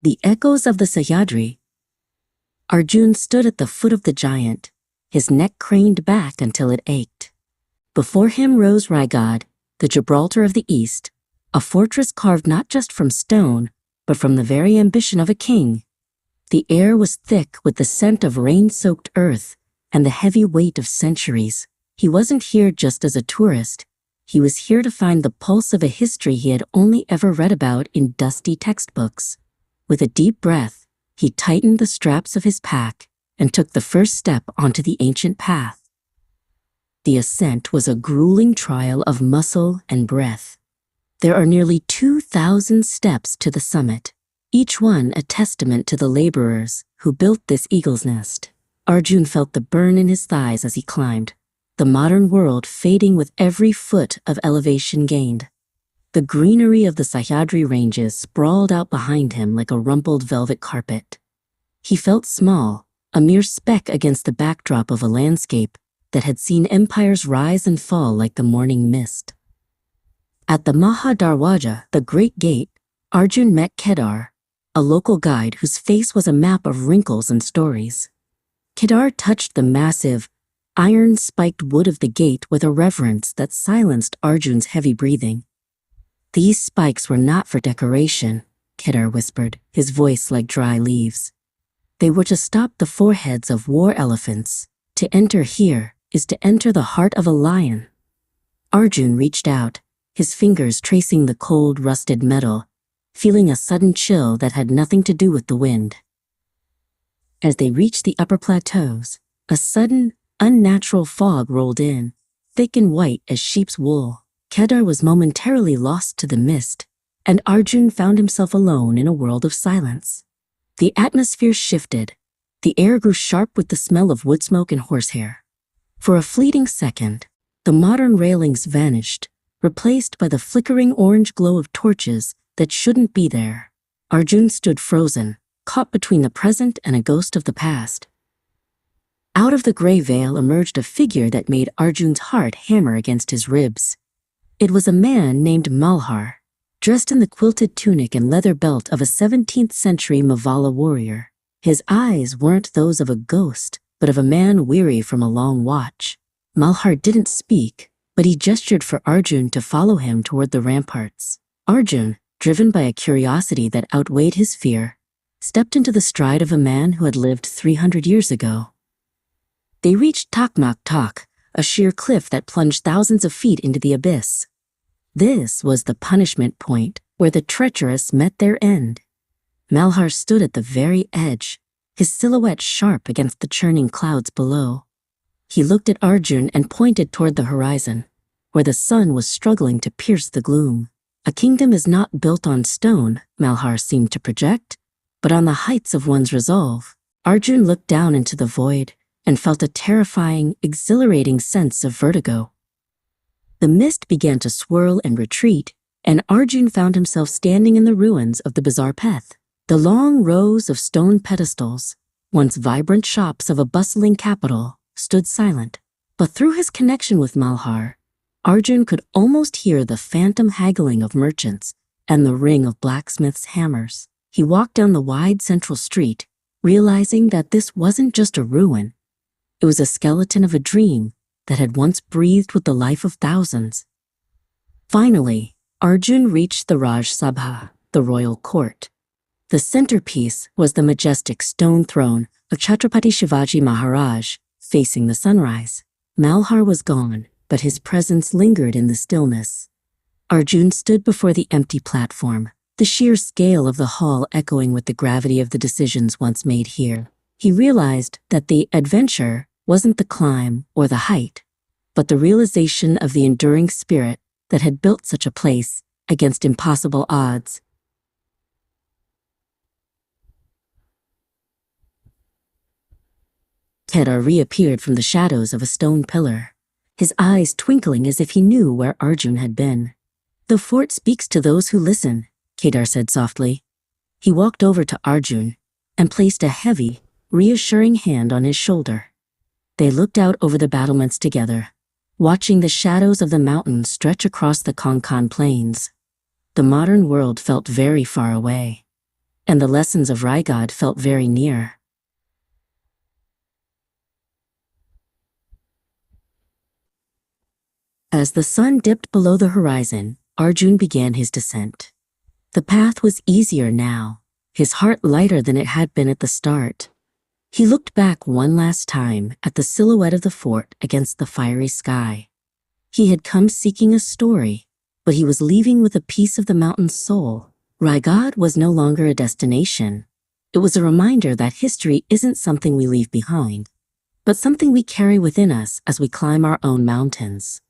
The echoes of the Sahyadri. Arjun stood at the foot of the giant, his neck craned back until it ached. Before him rose Raigad, the Gibraltar of the East, a fortress carved not just from stone, but from the very ambition of a king. The air was thick with the scent of rain-soaked earth and the heavy weight of centuries. He wasn't here just as a tourist. He was here to find the pulse of a history he had only ever read about in dusty textbooks. With a deep breath, he tightened the straps of his pack and took the first step onto the ancient path. The ascent was a grueling trial of muscle and breath. There are nearly 2,000 steps to the summit, each one a testament to the laborers who built this eagle's nest. Arjun felt the burn in his thighs as he climbed, the modern world fading with every foot of elevation gained. The greenery of the Sahyadri ranges sprawled out behind him like a rumpled velvet carpet. He felt small, a mere speck against the backdrop of a landscape that had seen empires rise and fall like the morning mist. At the Maha Darwaja, the Great Gate, Arjun met Kedar, a local guide whose face was a map of wrinkles and stories. Kedar touched the massive, iron-spiked wood of the gate with a reverence that silenced Arjun's heavy breathing. "These spikes were not for decoration," Kedar whispered, his voice like dry leaves. "They were to stop the foreheads of war elephants. To enter here is to enter the heart of a lion." Arjun reached out, his fingers tracing the cold, rusted metal, feeling a sudden chill that had nothing to do with the wind. As they reached the upper plateaus, a sudden, unnatural fog rolled in, thick and white as sheep's wool. Kedar was momentarily lost to the mist, and Arjun found himself alone in a world of silence. The atmosphere shifted. The air grew sharp with the smell of wood smoke and horsehair. For a fleeting second, the modern railings vanished, replaced by the flickering orange glow of torches that shouldn't be there. Arjun stood frozen, caught between the present and a ghost of the past. Out of the gray veil emerged a figure that made Arjun's heart hammer against his ribs. It was a man named Malhar, dressed in the quilted tunic and leather belt of a 17th century Mavala warrior. His eyes weren't those of a ghost, but of a man weary from a long watch. Malhar didn't speak, but he gestured for Arjun to follow him toward the ramparts. Arjun, driven by a curiosity that outweighed his fear, stepped into the stride of a man who had lived 300 years ago. They reached Takmak Tak, a sheer cliff that plunged thousands of feet into the abyss. This was the punishment point where the treacherous met their end. Malhar stood at the very edge, his silhouette sharp against the churning clouds below. He looked at Arjun and pointed toward the horizon, where the sun was struggling to pierce the gloom. A kingdom is not built on stone, Malhar seemed to project, but on the heights of one's resolve. Arjun looked down into the void and felt a terrifying, exhilarating sense of vertigo. The mist began to swirl and retreat, and Arjun found himself standing in the ruins of the Bazaar Peth. The long rows of stone pedestals, once vibrant shops of a bustling capital, stood silent. But through his connection with Malhar, Arjun could almost hear the phantom haggling of merchants and the ring of blacksmiths' hammers. He walked down the wide central street, realizing that this wasn't just a ruin. It was a skeleton of a dream that had once breathed with the life of thousands. Finally, Arjun reached the Raj Sabha, the royal court. The centerpiece was the majestic stone throne of Chhatrapati Shivaji Maharaj, facing the sunrise. Malhar was gone, but his presence lingered in the stillness. Arjun stood before the empty platform, the sheer scale of the hall echoing with the gravity of the decisions once made here. He realized that the adventure wasn't the climb or the height, but the realization of the enduring spirit that had built such a place against impossible odds. Kedar reappeared from the shadows of a stone pillar, his eyes twinkling as if he knew where Arjun had been. "The fort speaks to those who listen," Kedar said softly. He walked over to Arjun and placed a heavy, reassuring hand on his shoulder. They looked out over the battlements together, watching the shadows of the mountains stretch across the Konkan plains. The modern world felt very far away. and the lessons of Raigad felt very near. As the sun dipped below the horizon, Arjun began his descent. The path was easier now, his heart lighter than it had been at the start. He looked back one last time at the silhouette of the fort against the fiery sky. He had come seeking a story, but he was leaving with a piece of the mountain's soul. Raigad was no longer a destination. It was a reminder that history isn't something we leave behind, but something we carry within us as we climb our own mountains.